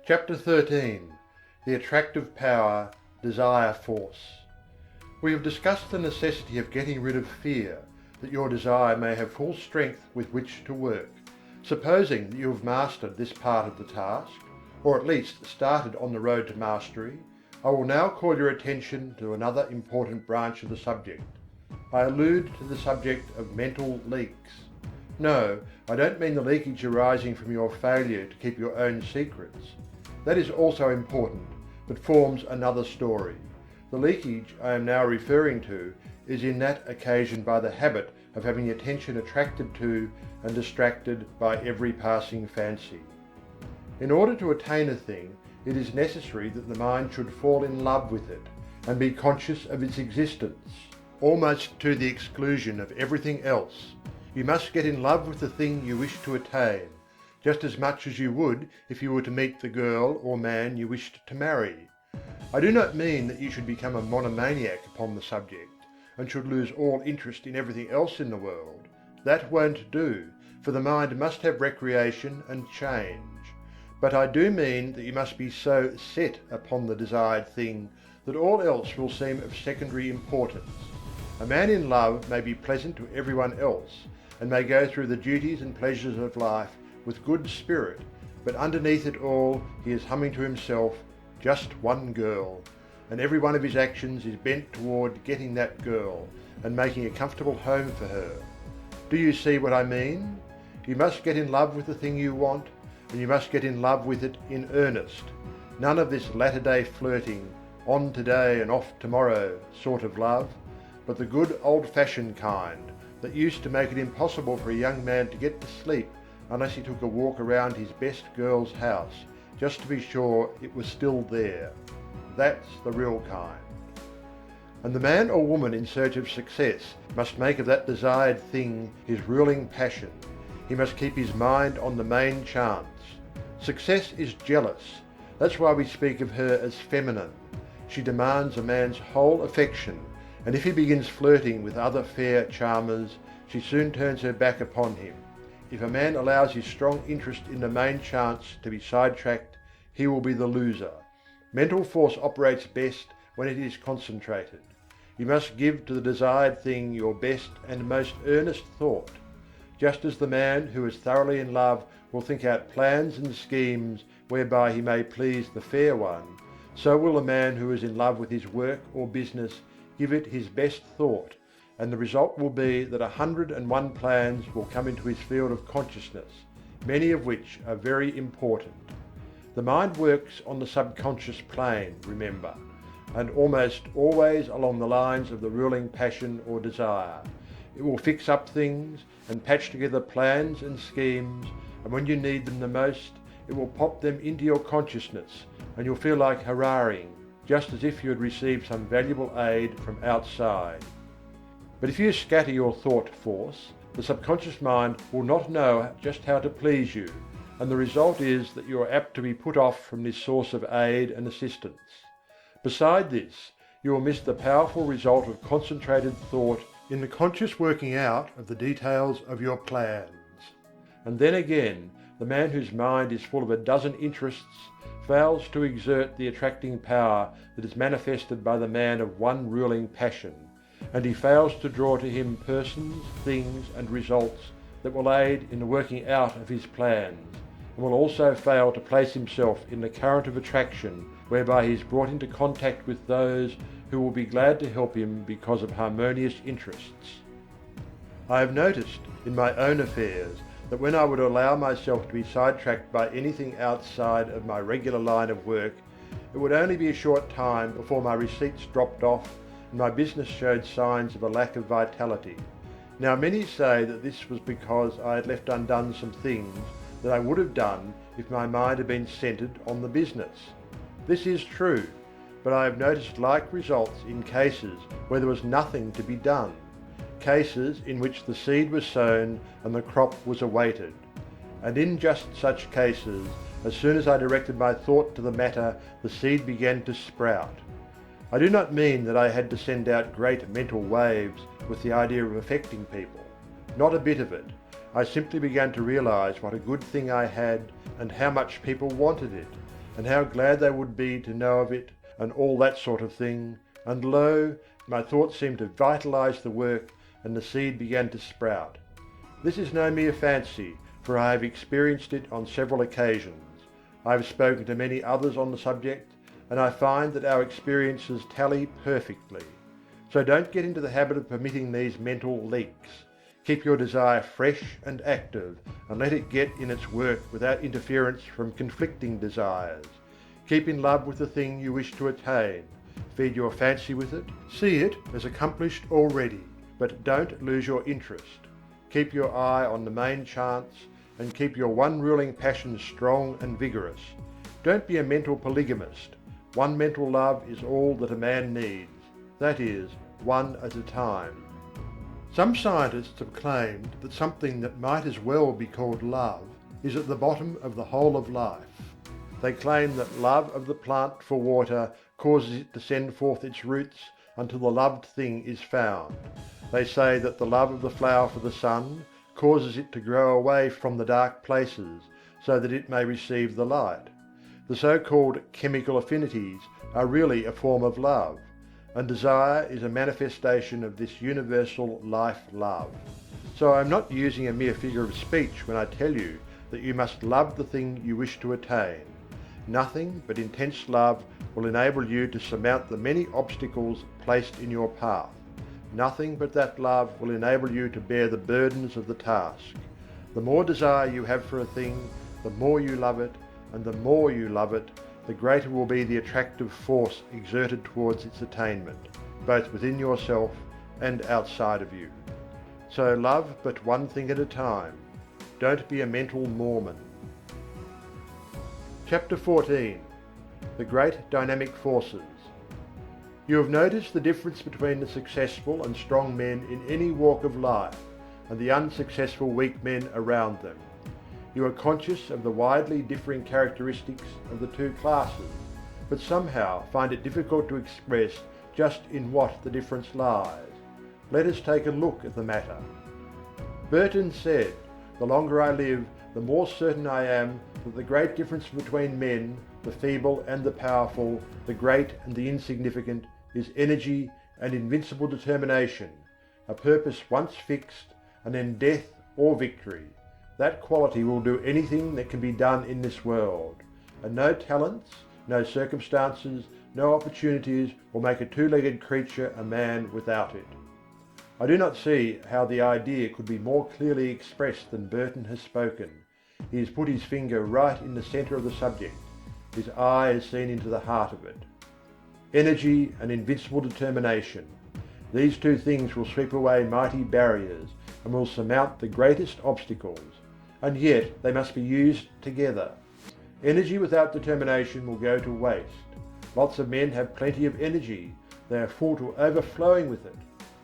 Chapter 13. The Attractive Power, Desire Force. We have discussed the necessity of getting rid of fear, that your desire may have full strength with which to work. Supposing that you have mastered this part of the task, or at least started on the road to mastery, I will now call your attention to another important branch of the subject. I allude to the subject of mental leaks. No, I don't mean the leakage arising from your failure to keep your own secrets. That is also important, but forms another story. The leakage I am now referring to is in that occasioned by the habit of having attention attracted to and distracted by every passing fancy. In order to attain a thing, it is necessary that the mind should fall in love with it and be conscious of its existence, almost to the exclusion of everything else. You must get in love with the thing you wish to attain, just as much as you would if you were to meet the girl or man you wished to marry. I do not mean that you should become a monomaniac upon the subject, and should lose all interest in everything else in the world. That won't do, for the mind must have recreation and change. But I do mean that you must be so set upon the desired thing that all else will seem of secondary importance. A man in love may be pleasant to everyone else, and may go through the duties and pleasures of life with good spirit, but underneath it all he is humming to himself, just one girl, and every one of his actions is bent toward getting that girl and making a comfortable home for her. Do you see what I mean? You must get in love with the thing you want, and you must get in love with it in earnest. None of this latter-day flirting, on today and off tomorrow sort of love, but the good old-fashioned kind that used to make it impossible for a young man to get to sleep unless he took a walk around his best girl's house, just to be sure it was still there. That's the real kind. And the man or woman in search of success must make of that desired thing his ruling passion. He must keep his mind on the main chance. Success is jealous. That's why we speak of her as feminine. She demands a man's whole affection, and if he begins flirting with other fair charmers, she soon turns her back upon him. If a man allows his strong interest in the main chance to be sidetracked, he will be the loser. Mental force operates best when it is concentrated. You must give to the desired thing your best and most earnest thought. Just as the man who is thoroughly in love will think out plans and schemes whereby he may please the fair one, so will the man who is in love with his work or business give it his best thought, and the result will be that 101 plans will come into his field of consciousness, many of which are very important. The mind works on the subconscious plane, remember, and almost always along the lines of the ruling passion or desire. It will fix up things and patch together plans and schemes, and when you need them the most, it will pop them into your consciousness, and you'll feel like hurrahing, just as if you had received some valuable aid from outside. But if you scatter your thought force, the subconscious mind will not know just how to please you, and the result is that you are apt to be put off from this source of aid and assistance. Beside this, you will miss the powerful result of concentrated thought in the conscious working out of the details of your plans. And then again, the man whose mind is full of a dozen interests fails to exert the attracting power that is manifested by the man of one ruling passion, and he fails to draw to him persons, things, and results that will aid in the working out of his plans, and will also fail to place himself in the current of attraction whereby he is brought into contact with those who will be glad to help him because of harmonious interests. I have noticed in my own affairs that when I would allow myself to be sidetracked by anything outside of my regular line of work, it would only be a short time before my receipts dropped off and my business showed signs of a lack of vitality. Now many say that this was because I had left undone some things that I would have done if my mind had been centered on the business. This is true, but I have noticed like results in cases where there was nothing to be done, cases in which the seed was sown and the crop was awaited. And in just such cases, as soon as I directed my thought to the matter, the seed began to sprout. I do not mean that I had to send out great mental waves with the idea of affecting people. Not a bit of it. I simply began to realize what a good thing I had and how much people wanted it, and how glad they would be to know of it, and all that sort of thing, and lo, my thoughts seemed to vitalize the work, and the seed began to sprout. This is no mere fancy, for I have experienced it on several occasions. I have spoken to many others on the subject, and I find that our experiences tally perfectly. So don't get into the habit of permitting these mental leaks. Keep your desire fresh and active, and let it get in its work without interference from conflicting desires. Keep in love with the thing you wish to attain. Feed your fancy with it. See it as accomplished already, but don't lose your interest. Keep your eye on the main chance, and keep your one ruling passion strong and vigorous. Don't be a mental polygamist. One mental love is all that a man needs. That is, one at a time. Some scientists have claimed that something that might as well be called love is at the bottom of the whole of life. They claim that love of the plant for water causes it to send forth its roots until the loved thing is found. They say that the love of the flower for the sun causes it to grow away from the dark places so that it may receive the light. The so-called chemical affinities are really a form of love, and desire is a manifestation of this universal life-love. So I am not using a mere figure of speech when I tell you that you must love the thing you wish to attain. Nothing but intense love will enable you to surmount the many obstacles placed in your path. Nothing but that love will enable you to bear the burdens of the task. The more desire you have for a thing, the more you love it, and the more you love it, the greater will be the attractive force exerted towards its attainment, both within yourself and outside of you. So love but one thing at a time. Don't be a mental Mormon. Chapter 14. The Great Dynamic Forces. You have noticed the difference between the successful and strong men in any walk of life and the unsuccessful weak men around them. You are conscious of the widely differing characteristics of the two classes, but somehow find it difficult to express just in what the difference lies. Let us take a look at the matter. Burton said, "The longer I live, the more certain I am that the great difference between men, the feeble and the powerful, the great and the insignificant, is energy and invincible determination, a purpose once fixed, and then death or victory. That quality will do anything that can be done in this world, and no talents, no circumstances, no opportunities will make a two-legged creature a man without it." I do not see how the idea could be more clearly expressed than Burton has spoken. He has put his finger right in the centre of the subject. His eye has seen into the heart of it. Energy and invincible determination. These two things will sweep away mighty barriers and will surmount the greatest obstacles, and yet they must be used together. Energy without determination will go to waste. Lots of men have plenty of energy, they are full to overflowing with it,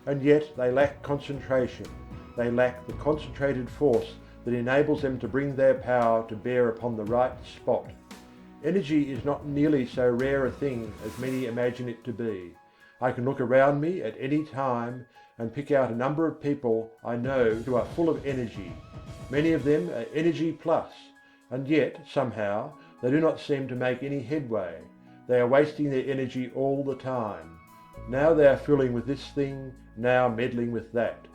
and yet they lack concentration, they lack the concentrated force that enables them to bring their power to bear upon the right spot. Energy is not nearly so rare a thing as many imagine it to be. I can look around me at any time and pick out a number of people I know who are full of energy. Many of them are energy plus, and yet, somehow, they do not seem to make any headway. They are wasting their energy all the time. Now they are fooling with this thing, now meddling with that.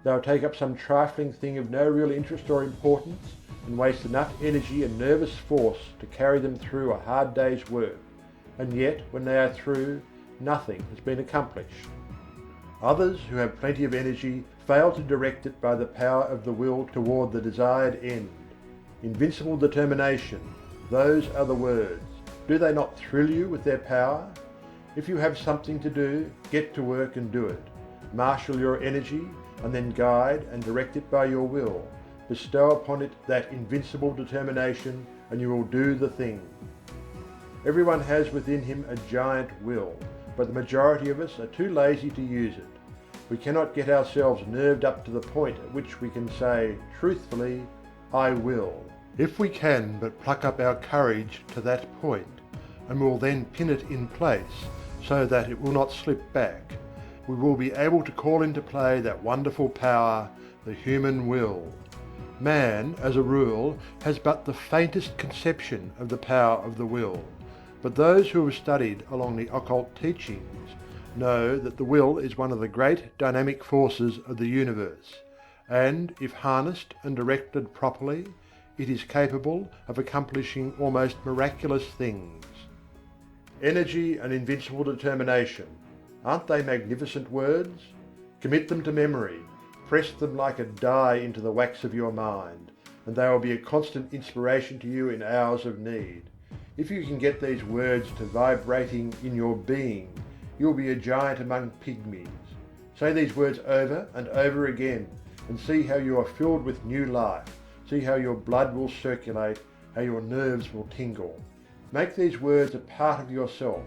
They will take up some trifling thing of no real interest or importance and waste enough energy and nervous force to carry them through a hard day's work, and yet, when they are through, nothing has been accomplished. Others who have plenty of energy fail to direct it by the power of the will toward the desired end. Invincible determination, those are the words. Do they not thrill you with their power? If you have something to do, get to work and do it. Marshal your energy, and then guide and direct it by your will. Bestow upon it that invincible determination, and you will do the thing. Everyone has within him a giant will, but the majority of us are too lazy to use it. We cannot get ourselves nerved up to the point at which we can say, truthfully, I will. If we can but pluck up our courage to that point, and will then pin it in place so that it will not slip back, we will be able to call into play that wonderful power, the human will. Man, as a rule, has but the faintest conception of the power of the will, but those who have studied along the occult teachings know that the will is one of the great dynamic forces of the universe, and if harnessed and directed properly, it is capable of accomplishing almost miraculous things. Energy and invincible determination. Aren't they magnificent words? Commit them to memory, press them like a die into the wax of your mind, and they will be a constant inspiration to you in hours of need. If you can get these words to vibrating in your being, you will be a giant among pygmies. Say these words over and over again, and see how you are filled with new life. See how your blood will circulate, how your nerves will tingle. Make these words a part of yourself,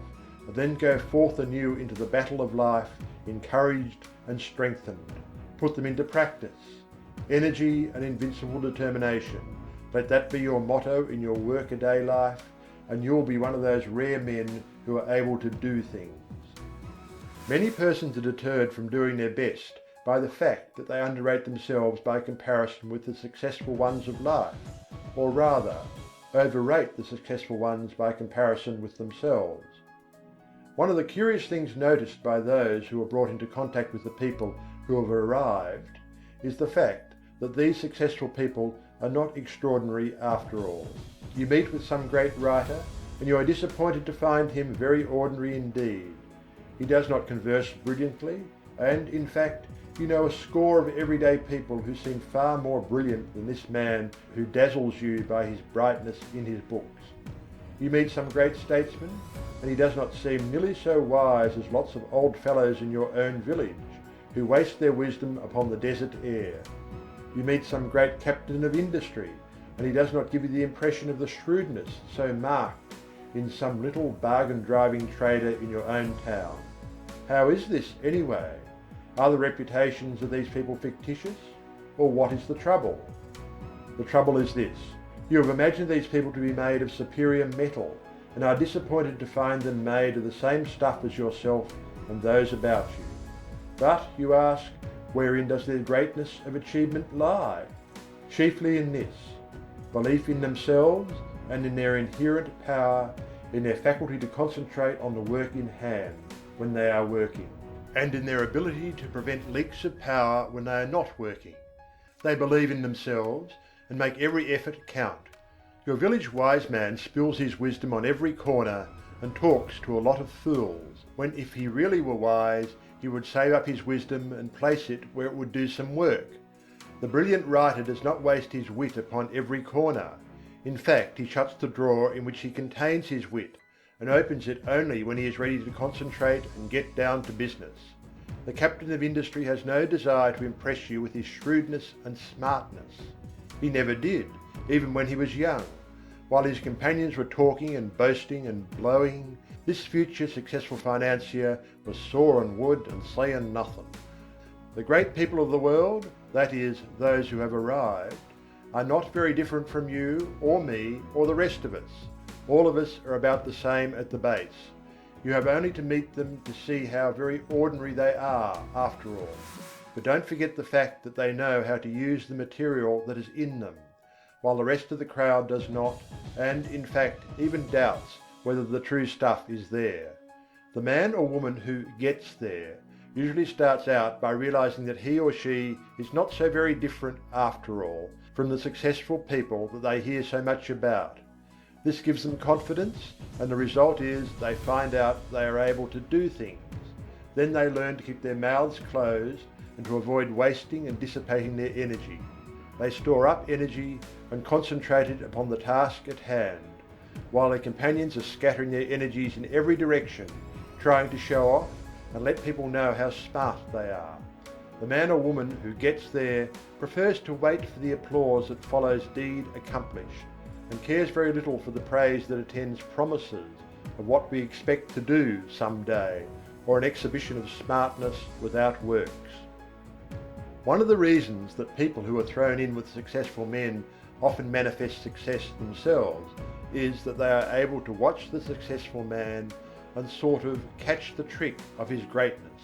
and then go forth anew into the battle of life, encouraged and strengthened. Put them into practice. Energy and invincible determination. Let that be your motto in your workaday life, and you'll be one of those rare men who are able to do things. Many persons are deterred from doing their best by the fact that they underrate themselves by comparison with the successful ones of life, or rather, overrate the successful ones by comparison with themselves. One of the curious things noticed by those who are brought into contact with the people who have arrived is the fact that these successful people are not extraordinary after all. You meet with some great writer and you are disappointed to find him very ordinary indeed. He does not converse brilliantly, and in fact you know a score of everyday people who seem far more brilliant than this man who dazzles you by his brightness in his books. You meet some great statesman, and he does not seem nearly so wise as lots of old fellows in your own village, who waste their wisdom upon the desert air. You meet some great captain of industry, and he does not give you the impression of the shrewdness so marked in some little bargain-driving trader in your own town. How is this, anyway? Are the reputations of these people fictitious? Or what is the trouble? The trouble is this. You have imagined these people to be made of superior metal, and are disappointed to find them made of the same stuff as yourself and those about you. But, you ask, wherein does their greatness of achievement lie? Chiefly in this: belief in themselves and in their inherent power, in their faculty to concentrate on the work in hand when they are working, and in their ability to prevent leaks of power when they are not working. They believe in themselves and make every effort count. Your village wise man spills his wisdom on every corner and talks to a lot of fools, when if he really were wise, he would save up his wisdom and place it where it would do some work. The brilliant writer does not waste his wit upon every corner. In fact, he shuts the drawer in which he contains his wit, and opens it only when he is ready to concentrate and get down to business. The captain of industry has no desire to impress you with his shrewdness and smartness. He never did, even when he was young. While his companions were talking and boasting and blowing, this future successful financier was sawing wood and saying nothing. The great people of the world, that is, those who have arrived, are not very different from you or me or the rest of us. All of us are about the same at the base. You have only to meet them to see how very ordinary they are after all. But don't forget the fact that they know how to use the material that is in them, while the rest of the crowd does not, and in fact even doubts whether the true stuff is there. The man or woman who gets there usually starts out by realizing that he or she is not so very different after all from the successful people that they hear so much about. This gives them confidence, and the result is they find out they are able to do things. Then they learn to keep their mouths closed and to avoid wasting and dissipating their energy. They store up energy and concentrate it upon the task at hand, while their companions are scattering their energies in every direction, trying to show off and let people know how smart they are. The man or woman who gets there prefers to wait for the applause that follows deed accomplished, and cares very little for the praise that attends promises of what we expect to do some day, or an exhibition of smartness without works. One of the reasons that people who are thrown in with successful men often manifest success themselves is that they are able to watch the successful man and sort of catch the trick of his greatness.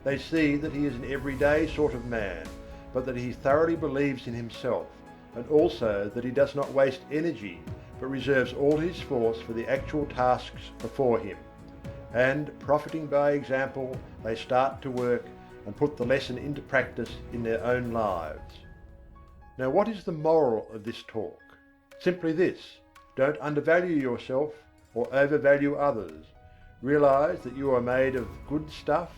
They see that he is an everyday sort of man, but that he thoroughly believes in himself, and also that he does not waste energy, but reserves all his force for the actual tasks before him. And, profiting by example, they start to work and put the lesson into practice in their own lives. Now, what is the moral of this talk? Simply this: don't undervalue yourself or overvalue others. Realise that you are made of good stuff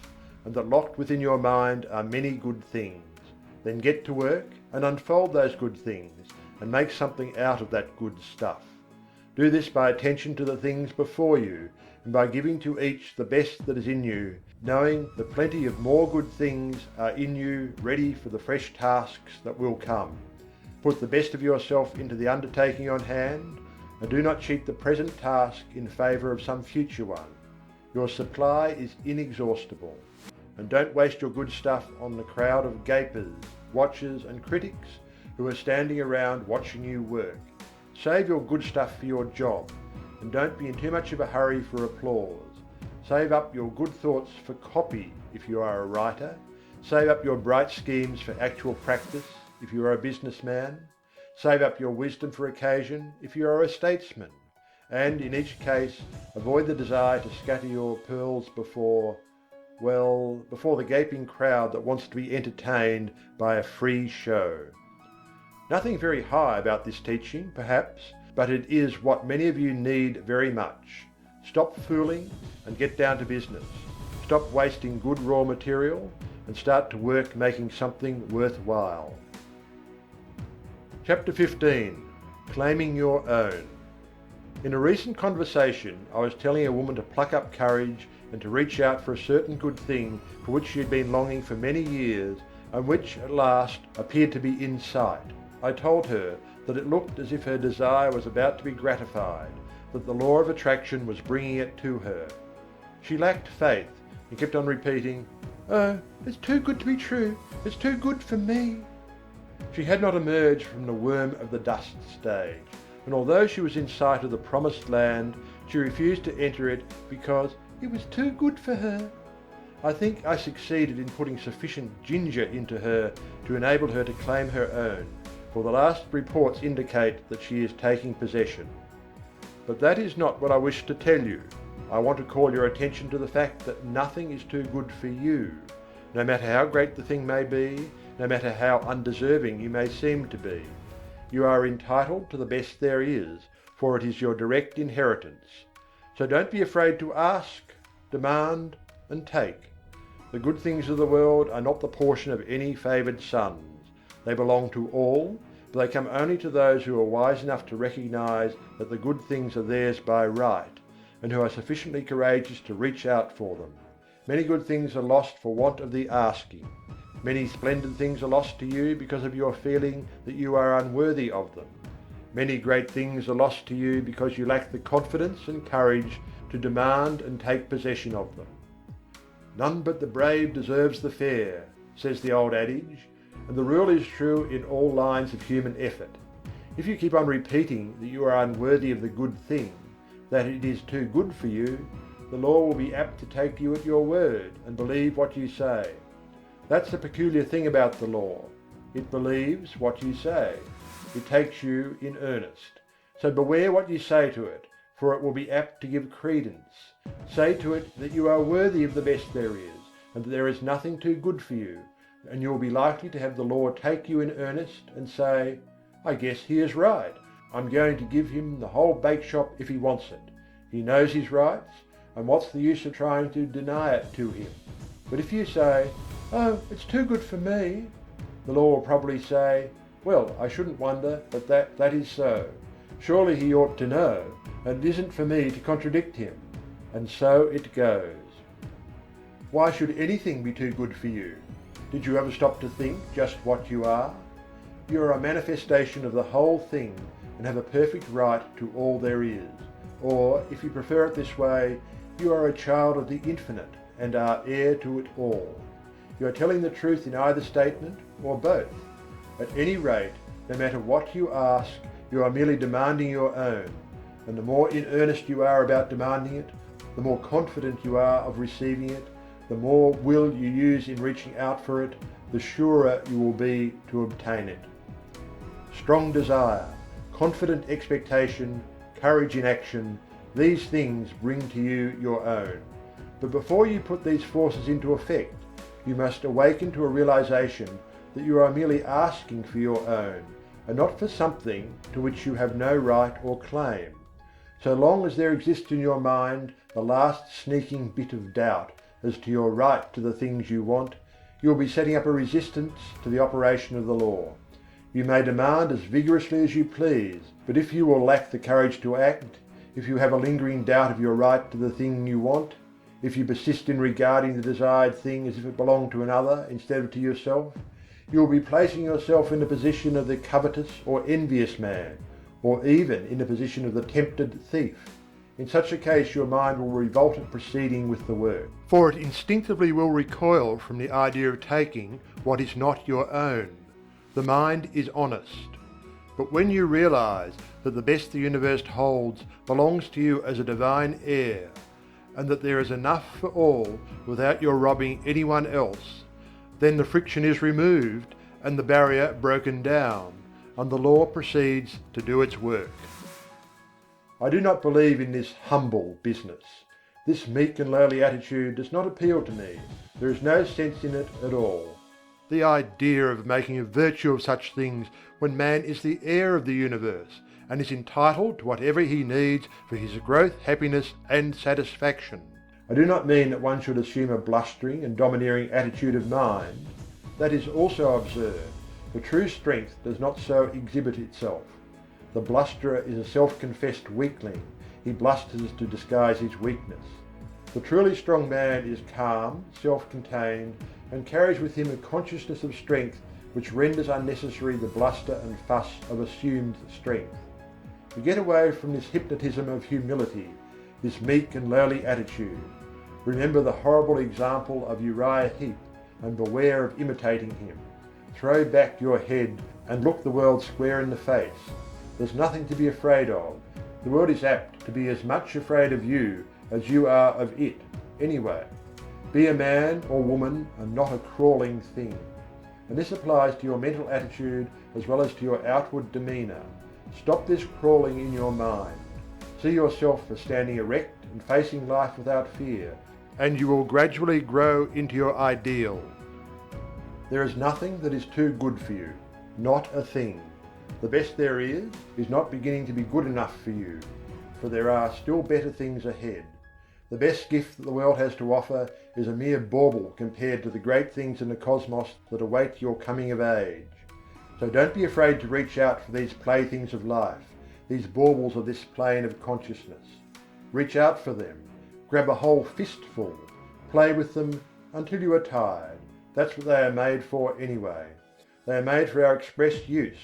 and that locked within your mind are many good things. Then get to work and unfold those good things and make something out of that good stuff. Do this by attention to the things before you and by giving to each the best that is in you, knowing that plenty of more good things are in you ready for the fresh tasks that will come. Put the best of yourself into the undertaking on hand, and do not cheat the present task in favour of some future one. Your supply is inexhaustible, and don't waste your good stuff on the crowd of gapers, watchers and critics who are standing around watching you work. Save your good stuff for your job, and don't be in too much of a hurry for applause. Save up your good thoughts for copy if you are a writer. Save up your bright schemes for actual practice if you are a businessman. Save up your wisdom for occasion if you are a statesman. And in each case, avoid the desire to scatter your pearls before the gaping crowd that wants to be entertained by a free show. Nothing very high about this teaching, perhaps, but it is what many of you need very much. Stop fooling and get down to business. Stop wasting good raw material and start to work making something worthwhile. Chapter 15. Claiming Your Own. In a recent conversation, I was telling a woman to pluck up courage and to reach out for a certain good thing for which she had been longing for many years and which at last appeared to be in sight. I told her that it looked as if her desire was about to be gratified, that the law of attraction was bringing it to her. She lacked faith and kept on repeating, "Oh, it's too good to be true, it's too good for me." She had not emerged from the worm of the dust stage, and although she was in sight of the promised land, she refused to enter it because it was too good for her. I think I succeeded in putting sufficient ginger into her to enable her to claim her own, for the last reports indicate that she is taking possession. But that is not what I wish to tell you. I want to call your attention to the fact that nothing is too good for you, no matter how great the thing may be, no matter how undeserving you may seem to be. You are entitled to the best there is, for it is your direct inheritance. So don't be afraid to ask, demand, and take. The good things of the world are not the portion of any favoured sons. They belong to all, but they come only to those who are wise enough to recognise that the good things are theirs by right, and who are sufficiently courageous to reach out for them. Many good things are lost for want of the asking. Many splendid things are lost to you because of your feeling that you are unworthy of them. Many great things are lost to you because you lack the confidence and courage to demand and take possession of them. None but the brave deserves the fair, says the old adage, and the rule is true in all lines of human effort. If you keep on repeating that you are unworthy of the good thing, that it is too good for you, the law will be apt to take you at your word and believe what you say. That's the peculiar thing about the law. It believes what you say. It takes you in earnest. So beware what you say to it, for it will be apt to give credence. Say to it that you are worthy of the best there is, and that there is nothing too good for you, and you will be likely to have the law take you in earnest and say, "I guess he is right. I'm going to give him the whole bake shop if he wants it. He knows his rights, and what's the use of trying to deny it to him?" But if you say, "Oh, it's too good for me," the law will probably say, "Well, I shouldn't wonder, but that is so. Surely he ought to know, and it isn't for me to contradict him." And so it goes. Why should anything be too good for you? Did you ever stop to think just what you are? You are a manifestation of the whole thing and have a perfect right to all there is. Or, if you prefer it this way, you are a child of the infinite and are heir to it all. You are telling the truth in either statement, or both. At any rate, no matter what you ask, you are merely demanding your own, and the more in earnest you are about demanding it, the more confident you are of receiving it, the more will you use in reaching out for it, the surer you will be to obtain it. strong desire, confident expectation, courage in action, these things bring to you your own. But before you put these forces into effect, you must awaken to a realization that you are merely asking for your own, and not for something to which you have no right or claim. So long as there exists in your mind the last sneaking bit of doubt as to your right to the things you want, you will be setting up a resistance to the operation of the law. You may demand as vigorously as you please, but if you will lack the courage to act, if you have a lingering doubt of your right to the thing you want, if you persist in regarding the desired thing as if it belonged to another instead of to yourself, you will be placing yourself in the position of the covetous or envious man, or even in the position of the tempted thief. In such a case your mind will revolt at proceeding with the work, for it instinctively will recoil from the idea of taking what is not your own. The mind is honest. But when you realize that the best the universe holds belongs to you as a divine heir, and that there is enough for all without your robbing anyone else, then the friction is removed and the barrier broken down, and the law proceeds to do its work. I do not believe in this humble business. This meek and lowly attitude does not appeal to me. There is no sense in it at all. The idea of making a virtue of such things when man is the heir of the universe and is entitled to whatever he needs for his growth, happiness and satisfaction. I do not mean that one should assume a blustering and domineering attitude of mind. That is also absurd, for true strength does not so exhibit itself. The blusterer is a self-confessed weakling. He blusters to disguise his weakness. The truly strong man is calm, self-contained, and carries with him a consciousness of strength which renders unnecessary the bluster and fuss of assumed strength. To get away from this hypnotism of humility, this meek and lowly attitude, remember the horrible example of Uriah Heep and beware of imitating him. Throw back your head and look the world square in the face. There's nothing to be afraid of. The world is apt to be as much afraid of you as you are of it, anyway. Be a man or woman and not a crawling thing. And this applies to your mental attitude as well as to your outward demeanour. Stop this crawling in your mind. See yourself as standing erect and facing life without fear, and you will gradually grow into your ideal. There is nothing that is too good for you, not a thing. The best there is not beginning to be good enough for you, for there are still better things ahead. The best gift that the world has to offer is a mere bauble compared to the great things in the cosmos that await your coming of age. So don't be afraid to reach out for these playthings of life, these baubles of this plane of consciousness. Reach out for them, grab a whole fistful, play with them until you are tired. That's what they are made for anyway. They are made for our express use,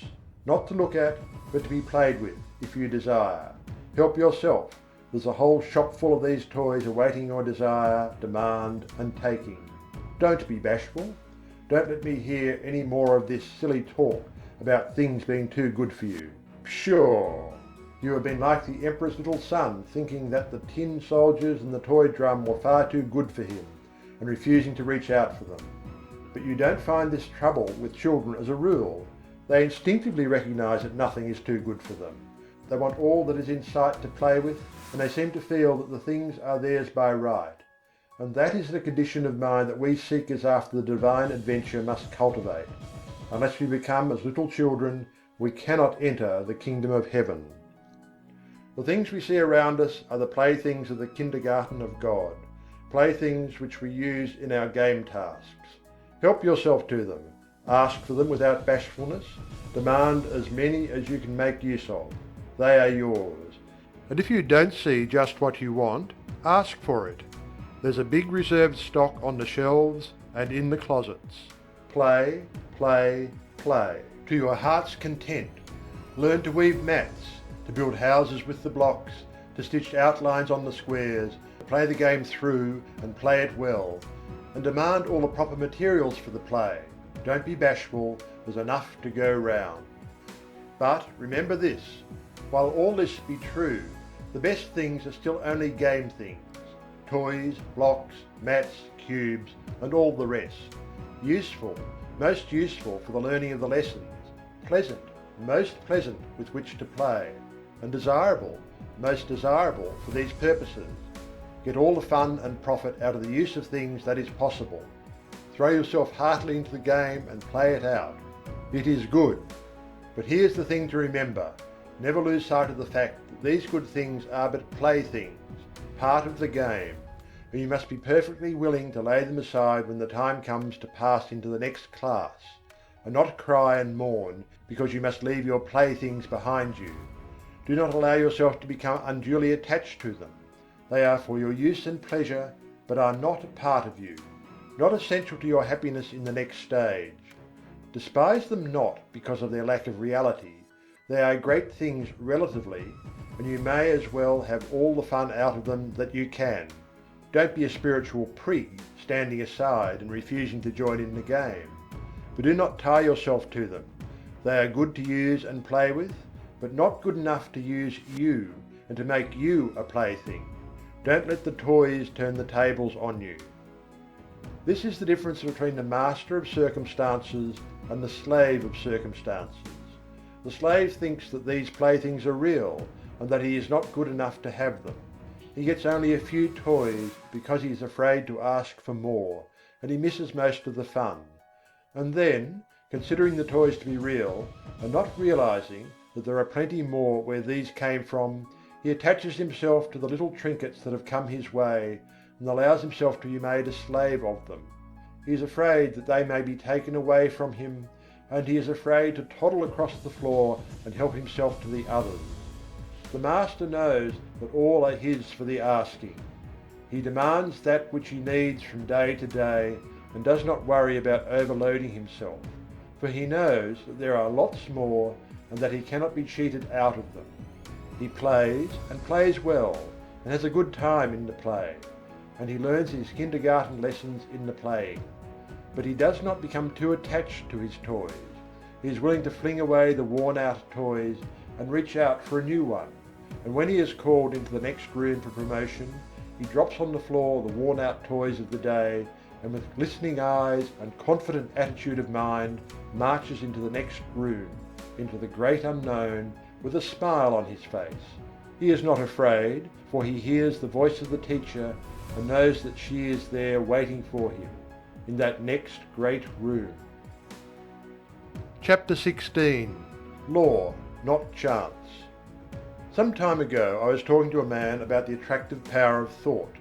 not to look at, but to be played with, if you desire. Help yourself. There's a whole shop full of these toys awaiting your desire, demand and taking. Don't be bashful. Don't let me hear any more of this silly talk about things being too good for you. Pshaw! You have been like the Emperor's little son, thinking that the tin soldiers and the toy drum were far too good for him, and refusing to reach out for them. But you don't find this trouble with children as a rule. They instinctively recognise that nothing is too good for them. They want all that is in sight to play with, and they seem to feel that the things are theirs by right. And that is the condition of mind that we seekers after the divine adventure must cultivate. Unless we become as little children, we cannot enter the kingdom of heaven. The things we see around us are the playthings of the kindergarten of God, playthings which we use in our game tasks. Help yourself to them. Ask for them without bashfulness. Demand as many as you can make use of. They are yours. And if you don't see just what you want, ask for it. There's a big reserved stock on the shelves and in the closets. Play, play, play, to your heart's content. Learn to weave mats, to build houses with the blocks, to stitch outlines on the squares, to play the game through and play it well, and demand all the proper materials for the play. Don't be bashful, there's enough to go round. But remember this, while all this be true, the best things are still only game things. Toys, blocks, mats, cubes, and all the rest. Useful, most useful for the learning of the lessons. Pleasant, most pleasant with which to play, and desirable, most desirable for these purposes. Get all the fun and profit out of the use of things that is possible. Throw yourself heartily into the game and play it out. It is good. But here's the thing to remember. Never lose sight of the fact that these good things are but playthings, part of the game, and you must be perfectly willing to lay them aside when the time comes to pass into the next class, and not cry and mourn because you must leave your playthings behind you. Do not allow yourself to become unduly attached to them. They are for your use and pleasure, but are not a part of you, not essential to your happiness in the next stage. Despise them not because of their lack of reality. They are great things relatively, and you may as well have all the fun out of them that you can. Don't be a spiritual prig, standing aside and refusing to join in the game. But do not tie yourself to them. They are good to use and play with, but not good enough to use you and to make you a plaything. Don't let the toys turn the tables on you. This is the difference between the master of circumstances and the slave of circumstances. The slave thinks that these playthings are real and that he is not good enough to have them. He gets only a few toys because he is afraid to ask for more, and he misses most of the fun. And then, considering the toys to be real, and not realizing that there are plenty more where these came from, he attaches himself to the little trinkets that have come his way, and allows himself to be made a slave of them. He is afraid that they may be taken away from him, and he is afraid to toddle across the floor and help himself to the others. The master knows that all are his for the asking. He demands that which he needs from day to day, and does not worry about overloading himself, for he knows that there are lots more, and that he cannot be cheated out of them. He plays, and plays well, and has a good time in the play, and he learns his kindergarten lessons in the playing. But he does not become too attached to his toys. He is willing to fling away the worn-out toys and reach out for a new one, and when he is called into the next room for promotion, he drops on the floor the worn-out toys of the day, and with glistening eyes and confident attitude of mind marches into the next room, into the great unknown, with a smile on his face. He is not afraid, for he hears the voice of the teacher and knows that she is there waiting for him, in that next great room. Chapter 16. Law, not chance. Some time ago I was talking to a man about the attractive power of thought.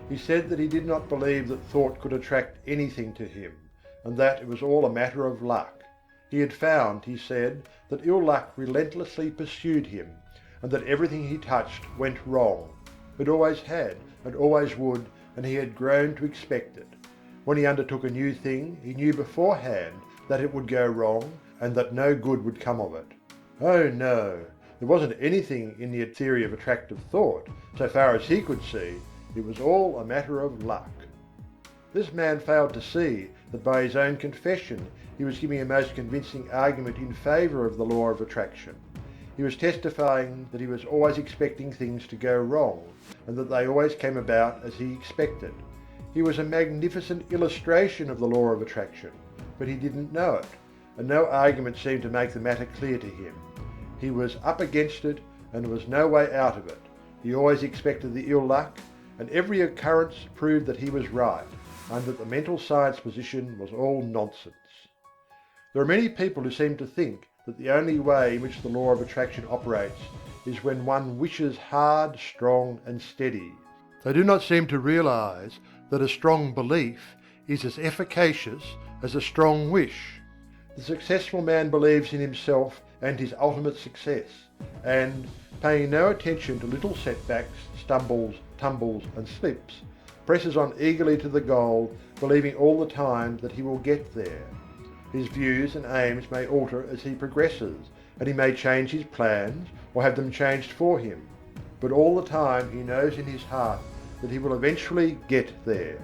He said that he did not believe that thought could attract anything to him, and that it was all a matter of luck. He had found, he said, that ill luck relentlessly pursued him, and that everything he touched went wrong. It always had, and always would, and he had grown to expect it. When he undertook a new thing, he knew beforehand that it would go wrong, and that no good would come of it. Oh no, there wasn't anything in the theory of attractive thought, so far as he could see. It was all a matter of luck. This man failed to see that by his own confession he was giving a most convincing argument in favour of the law of attraction. He was testifying that he was always expecting things to go wrong, and that they always came about as he expected. He was a magnificent illustration of the law of attraction, but he didn't know it, and no argument seemed to make the matter clear to him. He was up against it, and there was no way out of it. He always expected the ill luck, and every occurrence proved that he was right, and that the mental science position was all nonsense. There are many people who seem to think that the only way in which the law of attraction operates is when one wishes hard, strong and steady. They do not seem to realize that a strong belief is as efficacious as a strong wish. The successful man believes in himself and his ultimate success, and, paying no attention to little setbacks, stumbles, tumbles and slips, presses on eagerly to the goal, believing all the time that he will get there. His views and aims may alter as he progresses, and he may change his plans or have them changed for him, but all the time he knows in his heart that he will eventually get there.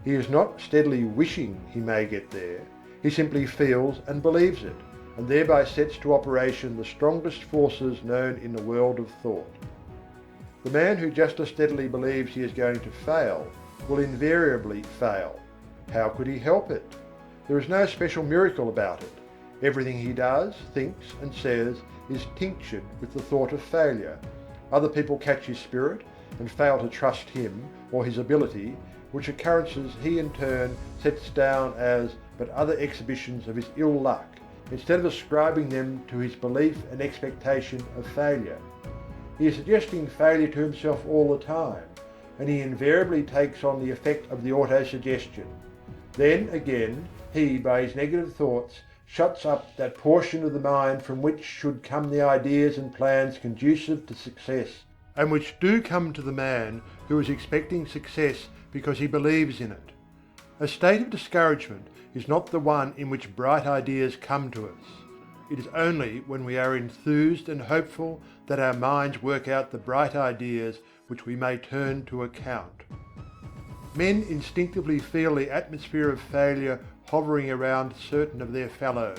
He is not steadily wishing he may get there, he simply feels and believes it, and thereby sets to operation the strongest forces known in the world of thought. The man who just as steadily believes he is going to fail will invariably fail. How could he help it? There is no special miracle about it. Everything he does, thinks and says is tinctured with the thought of failure. Other people catch his spirit and fail to trust him or his ability, which occurrences he in turn sets down as but other exhibitions of his ill luck, instead of ascribing them to his belief and expectation of failure. He is suggesting failure to himself all the time, and he invariably takes on the effect of the auto-suggestion. Then again, he, by his negative thoughts, shuts up that portion of the mind from which should come the ideas and plans conducive to success, and which do come to the man who is expecting success because he believes in it. A state of discouragement is not the one in which bright ideas come to us. It is only when we are enthused and hopeful that our minds work out the bright ideas which we may turn to account. Men instinctively feel the atmosphere of failure hovering around certain of their fellows,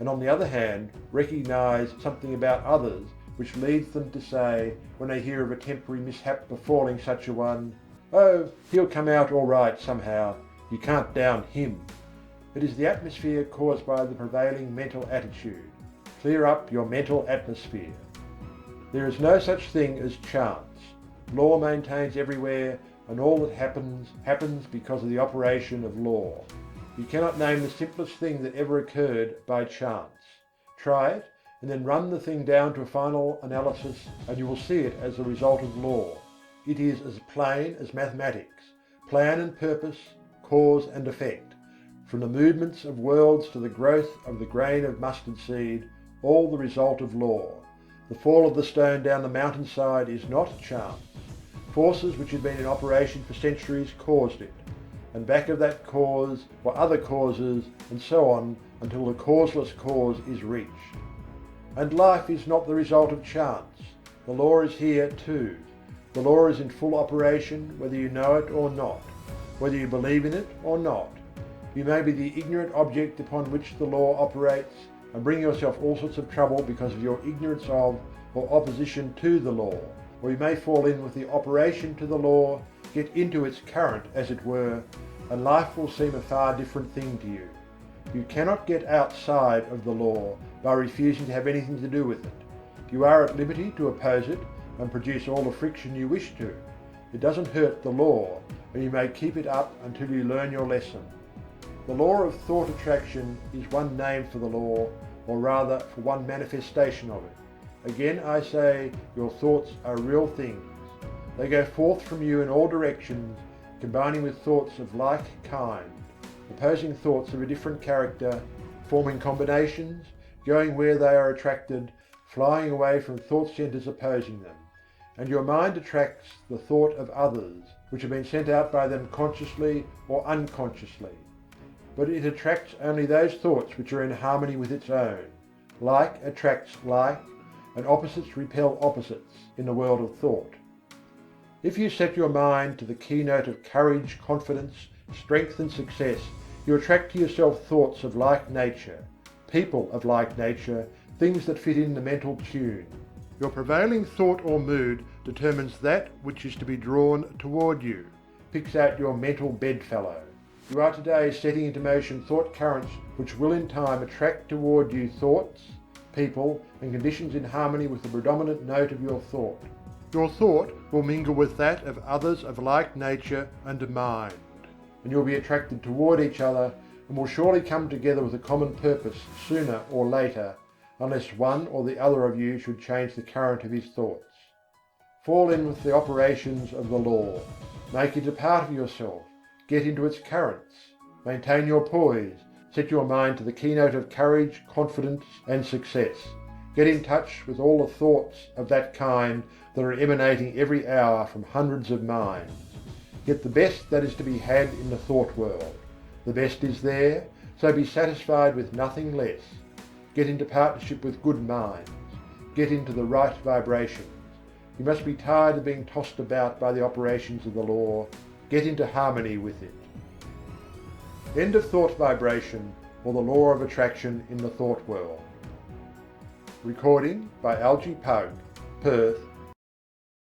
and on the other hand recognize something about others which leads them to say, when they hear of a temporary mishap befalling such a one, "Oh, he'll come out all right somehow, you can't down him." It is the atmosphere caused by the prevailing mental attitude. Clear up your mental atmosphere. There is no such thing as chance. Law maintains everywhere, and all that happens, happens because of the operation of law. You cannot name the simplest thing that ever occurred by chance. Try it, and then run the thing down to a final analysis, and you will see it as the result of law. It is as plain as mathematics, plan and purpose, cause and effect. From the movements of worlds to the growth of the grain of mustard seed, all the result of law. The fall of the stone down the mountainside is not chance. Forces which had been in operation for centuries caused it, and back of that cause were other causes, and so on until the causeless cause is reached. And life is not the result of chance. The law is here too. The law is in full operation whether you know it or not, whether you believe in it or not. You may be the ignorant object upon which the law operates, and bring yourself all sorts of trouble because of your ignorance of or opposition to the law, or you may fall in with the operation to the law, get into its current as it were, and life will seem a far different thing to you. You cannot get outside of the law by refusing to have anything to do with it. You are at liberty to oppose it and produce all the friction you wish to. It doesn't hurt the law, and you may keep it up until you learn your lesson. The law of thought attraction is one name for the law, or rather for one manifestation of it. Again I say, your thoughts are real things. They go forth from you in all directions, combining with thoughts of like kind, opposing thoughts of a different character, forming combinations, going where they are attracted, flying away from thought centres opposing them. And your mind attracts the thought of others, which have been sent out by them consciously or unconsciously. But it attracts only those thoughts which are in harmony with its own. Like attracts like, and opposites repel opposites in the world of thought. If you set your mind to the keynote of courage, confidence, strength and success, you attract to yourself thoughts of like nature, people of like nature, things that fit in the mental tune. Your prevailing thought or mood determines that which is to be drawn toward you, picks out your mental bedfellow. You are today setting into motion thought currents which will in time attract toward you thoughts, people and conditions in harmony with the predominant note of your thought. Your thought will mingle with that of others of like nature and mind, and you will be attracted toward each other and will surely come together with a common purpose sooner or later, unless one or the other of you should change the current of his thoughts. Fall in with the operations of the law. Make it a part of yourself. Get into its currents. Maintain your poise. Set your mind to the keynote of courage, confidence and success. Get in touch with all the thoughts of that kind that are emanating every hour from hundreds of minds. Get the best that is to be had in the thought world. The best is there, so be satisfied with nothing less. Get into partnership with good minds. Get into the right vibrations. You must be tired of being tossed about by the operations of the law. Get into harmony with it. End of thought vibration, or the law of attraction in the thought world. Recording by Algie Pug, Perth,